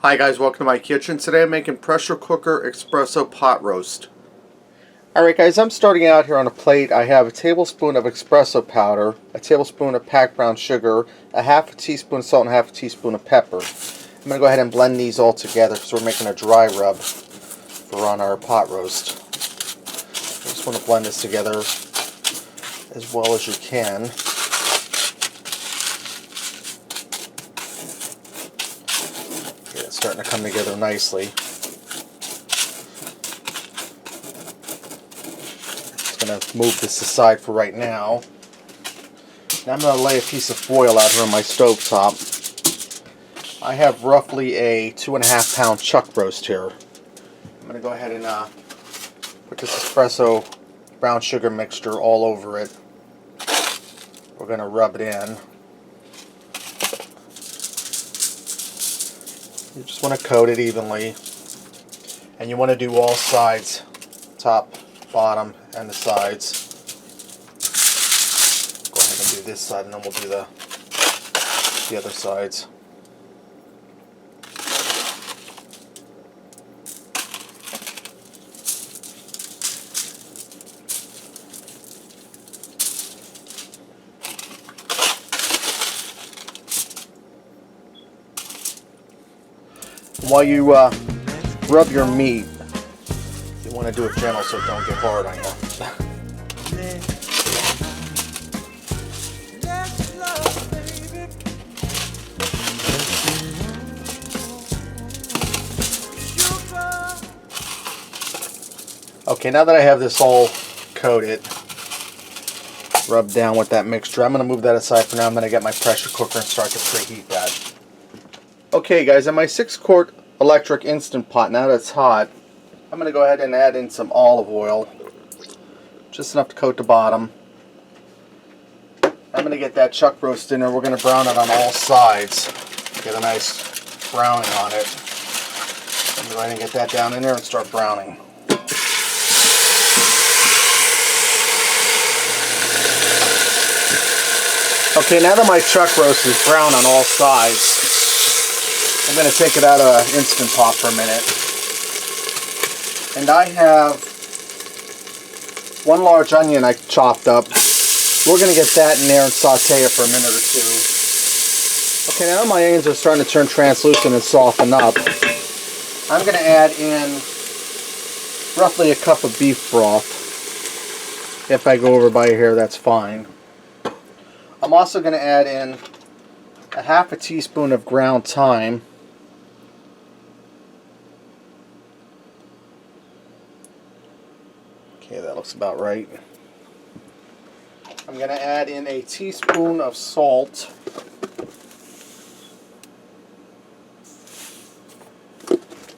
Hi guys, welcome to my kitchen. Today I'm making pressure cooker espresso pot roast. Alright guys, I'm starting out here on a plate. I have a tablespoon of espresso powder, a tablespoon of packed brown sugar, a half a teaspoon of salt, and a half a teaspoon of pepper. I'm going to go ahead and blend these all together because we're making a dry rub for on our pot roast. I just want to blend this together as well as you can. It's starting to come together nicely. Just going to move this aside for right now. Now I'm going to lay a piece of foil out here on my stove top. I have roughly a 2.5 pound chuck roast here. I'm going to go ahead and put this espresso brown sugar mixture all over it. We're going to rub it in. You just want to coat it evenly, and you want to do all sides, top, bottom, and the sides. Go ahead and do this side, and then we'll do the other sides. While you rub your meat, you want to do it gentle so it don't get hard on you. Okay, now that I have this all coated, rubbed down with that mixture, I'm going to move that aside for now. I'm going to get my pressure cooker and start to preheat that. Okay guys, in my 6-quart electric Instant Pot, now that it's hot, I'm going to go ahead and add in some olive oil, just enough to coat the bottom. I'm going to get that chuck roast in there. We're going to brown it on all sides, get a nice browning on it. I'm going to go ahead and get that down in there and start browning. Okay, now that my chuck roast is brown on all sides, I'm going to take it out of an Instant Pot for a minute. And I have 1 large onion I chopped up. We're going to get that in there and saute it for a minute or two. Okay, now my onions are starting to turn translucent and soften up. I'm going to add in roughly a cup of beef broth. If I go over by here, that's fine. I'm also going to add in a half a teaspoon of ground thyme. Okay, that looks about right. I'm going to add in a teaspoon of salt.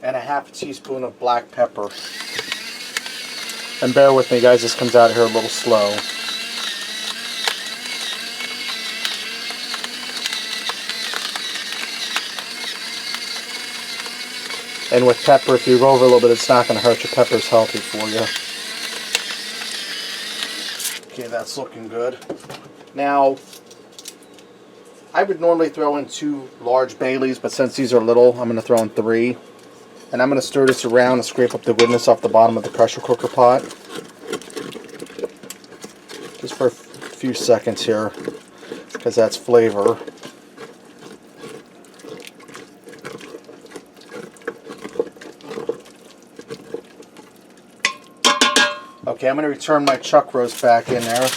And a half a teaspoon of black pepper. And bear with me guys, this comes out here a little slow. And with pepper, if you go over a little bit, it's not going to hurt. Your pepper's healthy for you. Okay, that's looking good. Now, I would normally throw in 2 large bay leaves, but since these are little, I'm going to throw in 3. And I'm going to stir this around and scrape up the goodness off the bottom of the pressure cooker pot. Just for a few seconds here, because that's flavor. Okay, I'm going to return my chuck roast back in there.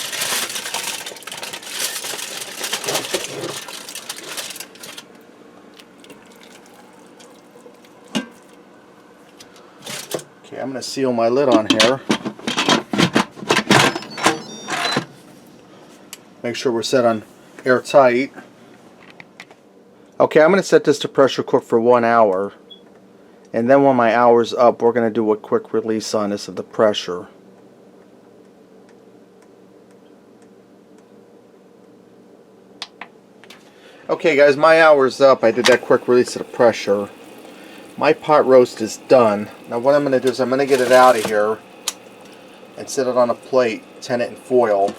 Okay, I'm going to seal my lid on here. Make sure we're set on airtight. Okay, I'm going to set this to pressure cook for 1 hour. And then when my hour's up, we're going to do a quick release on this of the pressure. Okay guys, my hour's up. I did that quick release of the pressure. My pot roast is done. Now what I'm going to do is I'm going to get it out of here and set it on a plate, tin it in foil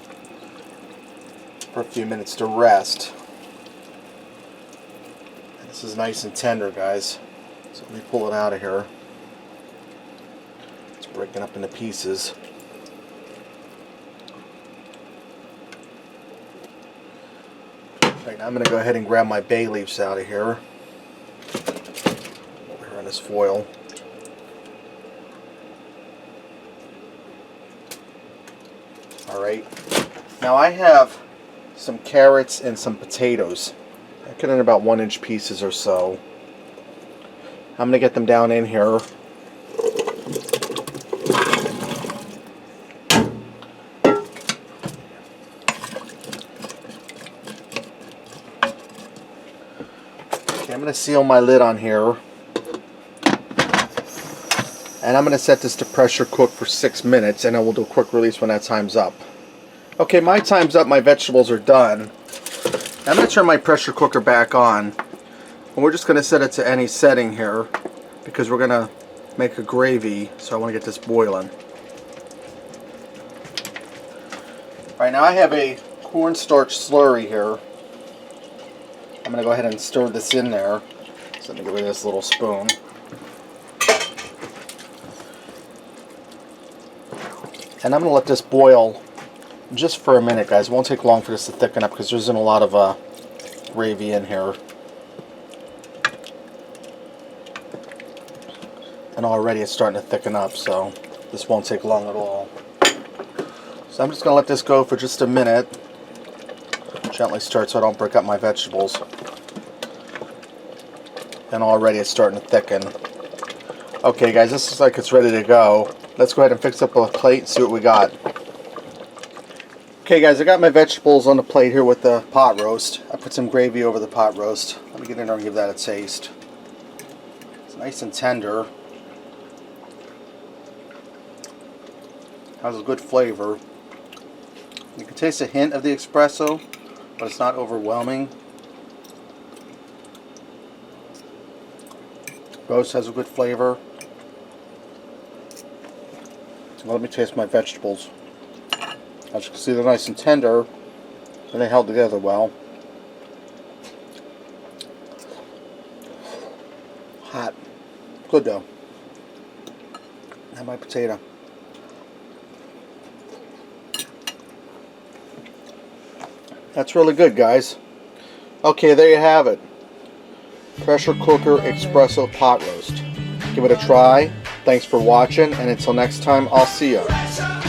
for a few minutes to rest. This is nice and tender, guys. So let me pull it out of here. It's breaking up into pieces. Right, now I'm going to go ahead and grab my bay leaves out of here. Over here on this foil. Alright. Now I have some carrots and some potatoes. I cut in about 1-inch pieces or so. I'm going to get them down in here. I'm going to seal my lid on here, and I'm going to set this to pressure cook for 6 minutes, and then we'll do a quick release when that time's up. Okay, my time's up, my vegetables are done. I'm going to turn my pressure cooker back on, and we're just going to set it to any setting here because we're going to make a gravy, so I want to get this boiling. Alright, now I have a cornstarch slurry here. I'm going to go ahead and stir this in there. So let me get rid of this little spoon. And I'm going to let this boil just for a minute, guys. It won't take long for this to thicken up because there isn't a lot of gravy in here. And already it's starting to thicken up, so this won't take long at all. So I'm just going to let this go for just a minute. Gently stir it so I don't break up my vegetables. And already it's starting to thicken. Okay guys, this looks like it's ready to go. Let's go ahead and fix up a plate and see what we got. Okay guys, I got my vegetables on the plate here with the pot roast. I put some gravy over the pot roast. Let me get in there and give that a taste. It's nice and tender. Has a good flavor. You can taste a hint of the espresso, but it's not overwhelming. Roast has a good flavor. Well, let me taste my vegetables. As you can see, they're nice and tender, and they held together well. Hot. Good though. And my potato. That's really good, guys. Okay, there you have it. Pressure cooker espresso pot roast. Give it a try. Thanks for watching, and until next time, I'll see ya.